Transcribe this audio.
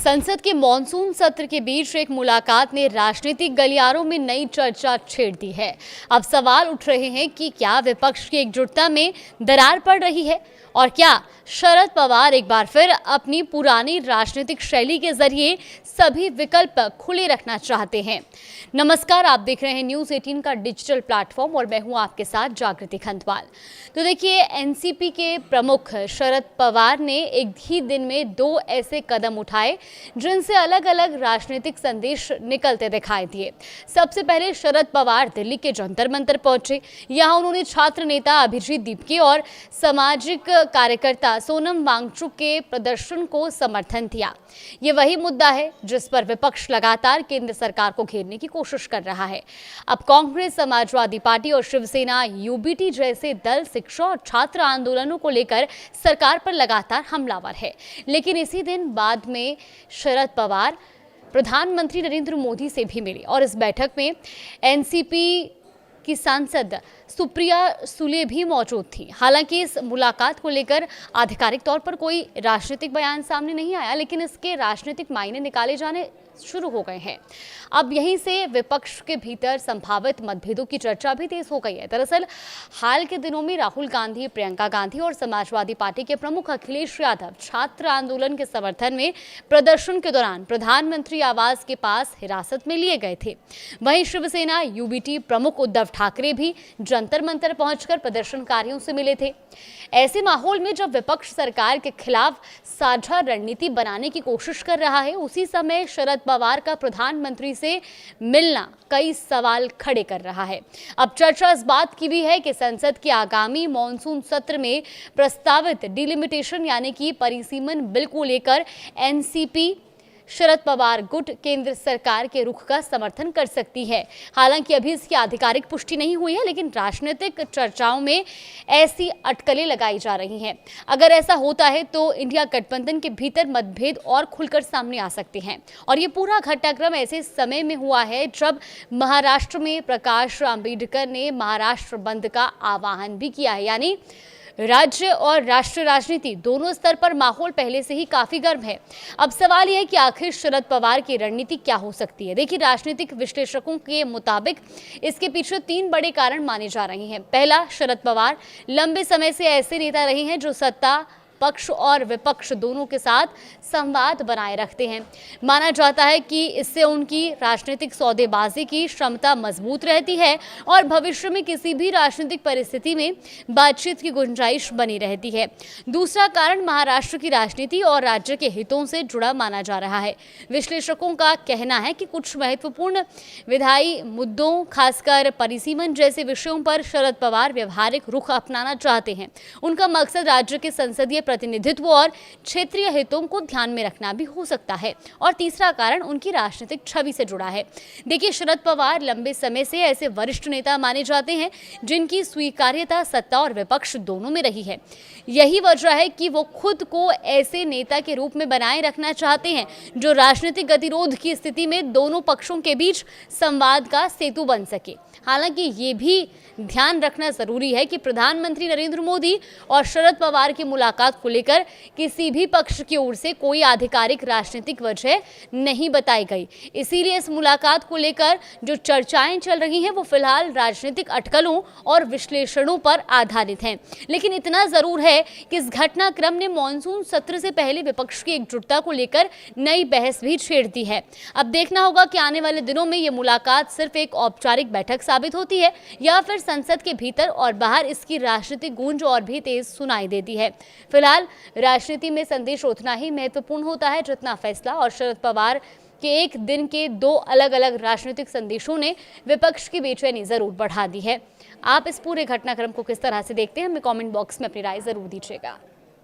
संसद के मॉनसून सत्र के बीच एक मुलाकात ने राजनीतिक गलियारों में नई चर्चा छेड़ दी है। अब सवाल उठ रहे हैं कि क्या विपक्ष की एकजुटता में दरार पड़ रही है और क्या शरद पवार एक बार फिर अपनी पुरानी राजनीतिक शैली के जरिए सभी विकल्प खुले रखना चाहते हैं। नमस्कार, आप देख रहे हैं न्यूज़ 18 का डिजिटल प्लेटफॉर्म और मैं हूं आपके साथ जागृति खंतवाल। तो देखिए, एनसीपी के प्रमुख शरद पवार ने एक ही दिन में दो ऐसे कदम उठाए जिनसे अलग अलग राजनीतिक संदेश निकलते दिखाई दिए। सबसे पहले शरद पवार दिल्ली के जंतर मंतर पहुंचे। यहां उन्होंने छात्र नेता अभिजीत दीपके और सामाजिक कार्यकर्ता सोनम वांगचुक के प्रदर्शन को समर्थन दिया। ये वही मुद्दा है जिस पर विपक्ष लगातार केंद्र सरकार को घेरने की कोशिश कर रहा है। अब कांग्रेस, समाजवादी पार्टी और शिवसेना यूबीटी जैसे दल शिक्षा और छात्र आंदोलनों को लेकर सरकार पर लगातार हमलावर है। लेकिन इसी दिन बाद में शरद पवार प्रधानमंत्री नरेंद्र मोदी से भी मिले और इस बैठक में एनसीपी की सांसद सुप्रिया सुले भी मौजूद थी। हालांकि इस मुलाकात को लेकर आधिकारिक तौर पर कोई राजनीतिक बयान सामने नहीं आया, लेकिन इसके राजनीतिक मायने निकाले जाने शुरू हो गए हैं। अब यहीं से विपक्ष के भीतर संभावित मतभेदों की चर्चा भी तेज हो गई है। दरअसल हाल के दिनों में राहुल गांधी, प्रियंका गांधी और समाजवादी पार्टी के प्रमुख अखिलेश यादव छात्र आंदोलन के समर्थन में प्रदर्शन के दौरान प्रधानमंत्री आवास के पास हिरासत में लिए गए थे। वहीं शिवसेना यूबीटी प्रमुख उद्धव ठाकरे भी जंतर मंतर पहुंचकर प्रदर्शनकारियों से मिले थे। ऐसे माहौल में जब विपक्ष सरकार के खिलाफ साझा रणनीति बनाने की कोशिश कर रहा है, उसी समय शरद पवार का प्रधानमंत्री से मिलना कई सवाल खड़े कर रहा है। अब चर्चा इस बात की भी है कि संसद के आगामी मॉनसून सत्र में प्रस्तावित डिलिमिटेशन यानी कि परिसीमन बिल को लेकर एनसीपी शरद पवार गुट केंद्र सरकार के रुख का समर्थन कर सकती है। हालांकि अभी इसकी आधिकारिक पुष्टि नहीं हुई है, लेकिन राजनीतिक चर्चाओं में ऐसी अटकलें लगाई जा रही हैं। अगर ऐसा होता है तो इंडिया गठबंधन के भीतर मतभेद और खुलकर सामने आ सकते हैं। और ये पूरा घटनाक्रम ऐसे समय में हुआ है जब महाराष्ट्र में प्रकाश आंबेडकर ने महाराष्ट्र बंद का आह्वान भी किया है। यानी राज्य और राष्ट्रीय राजनीति दोनों स्तर पर माहौल पहले से ही काफी गर्म है। अब सवाल यह है कि आखिर शरद पवार की रणनीति क्या हो सकती है। देखिए, राजनीतिक विश्लेषकों के मुताबिक इसके पीछे 3 बड़े कारण माने जा रहे हैं। पहला, शरद पवार लंबे समय से ऐसे नेता रहे हैं जो सत्ता पक्ष और विपक्ष दोनों के साथ संवाद बनाए रखते हैं। माना जाता है कि इससे उनकी राजनीतिक सौदेबाजी की क्षमता मजबूत रहती है और भविष्य में किसी भी राजनीतिक परिस्थिति में बातचीत की गुंजाइश बनी रहती है। दूसरा कारण महाराष्ट्र की राजनीति और राज्य के हितों से जुड़ा माना जा रहा है। विश्लेषकों का कहना है कि कुछ महत्वपूर्ण विधायी मुद्दों, खासकर परिसीमन जैसे विषयों पर शरद पवार व्यवहारिक रुख अपनाना चाहते हैं। उनका मकसद राज्य के संसदीय प्रतिनिधित्व और क्षेत्रीय हितों को ध्यान में रखना भी हो सकता है। और तीसरा कारण उनकी राजनीतिक छवि से जुड़ा है। देखिए, शरद पवार लंबे समय से ऐसे वरिष्ठ नेता माने जाते हैं जिनकी स्वीकार्यता सत्ता और विपक्ष दोनों में रही है। यही वजह है कि वो खुद को ऐसे नेता के रूप में बनाए रखना चाहते हैं जो राजनीतिक गतिरोध की स्थिति में दोनों पक्षों के बीच संवाद का सेतु बन सके। हालांकि ये भी ध्यान रखना जरूरी है कि प्रधानमंत्री नरेंद्र मोदी और शरद पवार की मुलाकात को लेकर किसी भी पक्ष की ओर से कोई आधिकारिक राजनीतिक वजह नहीं बताई गई। इसीलिए इस मुलाकात को लेकर जो चर्चाएं चल रही हैं वो फिलहाल राजनीतिक अटकलों और विश्लेषणों पर आधारित हैं। लेकिन इतना जरूर है कि इस घटनाक्रम ने मॉनसून सत्र से पहले विपक्ष की एकजुटता को लेकर नई बहस भी छेड़ दी है। अब देखना होगा कि आने वाले दिनों में ये मुलाकात सिर्फ एक औपचारिक बैठक साबित होती है या फिर संसद के भीतर और बाहर इसकी राजनीतिक गूंज और भी तेज सुनाई देती है। फिलहाल राजनीति में संदेश उतना ही महत्वपूर्ण होता है जितना फैसला, और शरद पवार के एक दिन के 2 अलग अलग राजनीतिक संदेशों ने विपक्ष की बेचैनी जरूर बढ़ा दी है। आप इस पूरे घटनाक्रम को किस तरह से देखते हैं, हमें कमेंट बॉक्स में अपनी राय जरूर दीजिएगा।